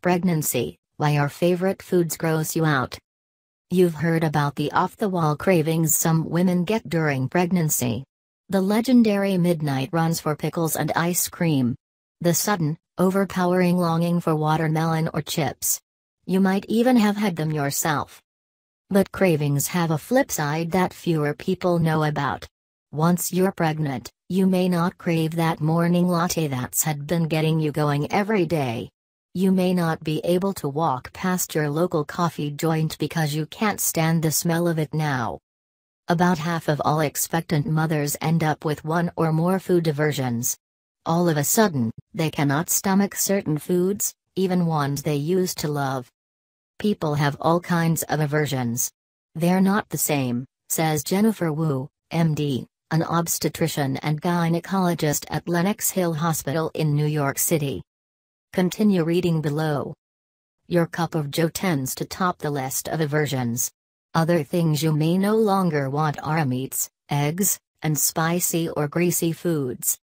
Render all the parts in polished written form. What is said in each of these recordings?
Pregnancy, why your favorite foods gross you out. You've heard about the off-the-wall cravings some women get during pregnancy. The legendary midnight runs for pickles and ice cream. The sudden, overpowering longing for watermelon or chips. You might even have had them yourself. But cravings have a flip side that fewer people know about. Once you're pregnant, you may not crave that morning latte that's had been getting you going every day. You may not be able to walk past your local coffee joint because you can't stand the smell of it now. About half of all expectant mothers end up with one or more food aversions. All of a sudden, they cannot stomach certain foods, even ones they used to love. People have all kinds of aversions. They're not the same, says Jennifer Wu, MD, an obstetrician and gynecologist at Lenox Hill Hospital in New York City. Continue reading below. Your cup of joe tends to top the list of aversions. Other things you may no longer want are meats, eggs, and spicy or greasy foods.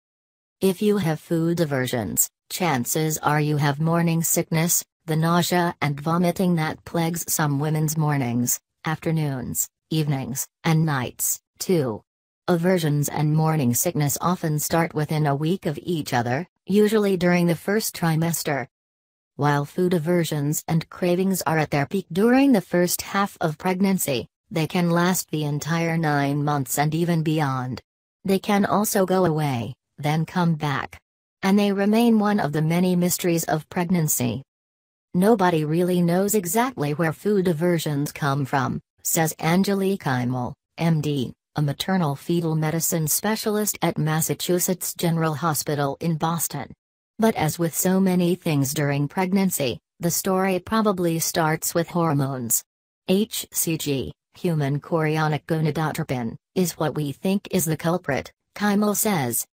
If you have food aversions, chances are you have morning sickness, the nausea and vomiting that plagues some women's mornings, afternoons, evenings, and nights, too. Aversions and morning sickness often start within a week of each other, usually during the first trimester. While food aversions and cravings are at their peak during the first half of pregnancy, they can last the entire 9 months and even beyond. They can also go away, then come back. And they remain one of the many mysteries of pregnancy. Nobody really knows exactly where food aversions come from, says Angelique Imel, MD, a maternal-fetal medicine specialist at Massachusetts General Hospital in Boston. But as with so many things during pregnancy, the story probably starts with hormones. HCG, human chorionic gonadotropin, is what we think is the culprit, Imel says.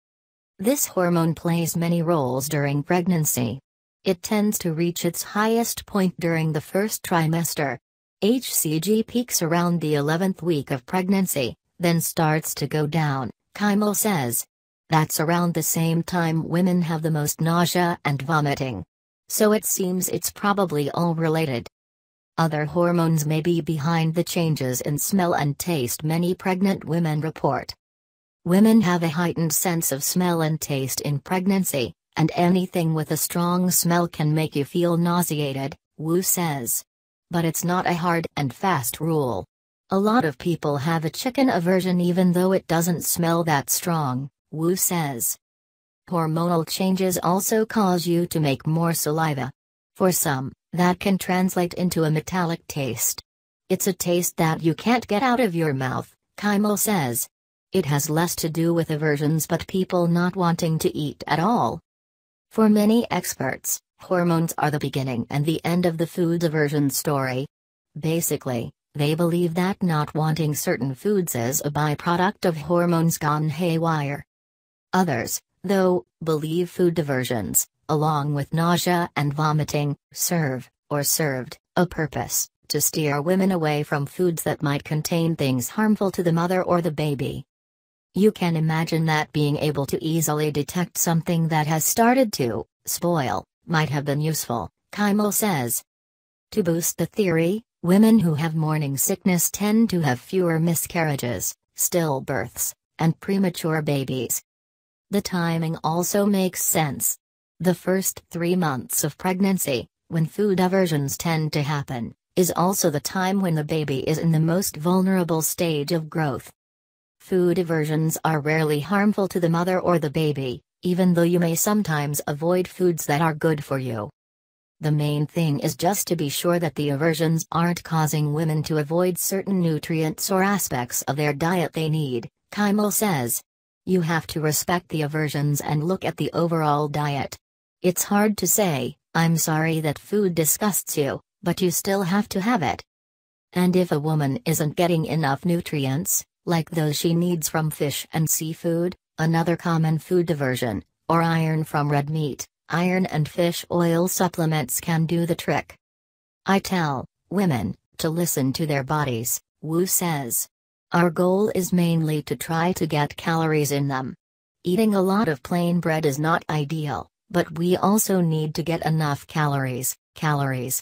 This hormone plays many roles during pregnancy. It tends to reach its highest point during the first trimester. HCG peaks around the 11th week of pregnancy, then starts to go down, Imel says. That's around the same time women have the most nausea and vomiting. So it seems it's probably all related. Other hormones may be behind the changes in smell and taste many pregnant women report. Women have a heightened sense of smell and taste in pregnancy, and anything with a strong smell can make you feel nauseated, Wu says. But it's not a hard and fast rule. A lot of people have a chicken aversion even though it doesn't smell that strong, Wu says. Hormonal changes also cause you to make more saliva. For some, that can translate into a metallic taste. It's a taste that you can't get out of your mouth, Imel says. It has less to do with aversions but people not wanting to eat at all. For many experts, hormones are the beginning and the end of the food aversion story. Basically, they believe that not wanting certain foods is a byproduct of hormones gone haywire. Others, though, believe food aversions, along with nausea and vomiting, served a purpose to steer women away from foods that might contain things harmful to the mother or the baby. You can imagine that being able to easily detect something that has started to spoil might have been useful, Imel says. To boost the theory, women who have morning sickness tend to have fewer miscarriages, stillbirths, and premature babies. The timing also makes sense. The first 3 months of pregnancy, when food aversions tend to happen, is also the time when the baby is in the most vulnerable stage of growth. Food aversions are rarely harmful to the mother or the baby, even though you may sometimes avoid foods that are good for you. The main thing is just to be sure that the aversions aren't causing women to avoid certain nutrients or aspects of their diet they need, Imel says. You have to respect the aversions and look at the overall diet. It's hard to say, I'm sorry that food disgusts you, but you still have to have it. And if a woman isn't getting enough nutrients, like those she needs from fish and seafood, another common food aversion, or iron from red meat, iron and fish oil supplements can do the trick. I tell women to listen to their bodies, Wu says. Our goal is mainly to try to get calories in them. Eating a lot of plain bread is not ideal, but we also need to get enough calories. Calories.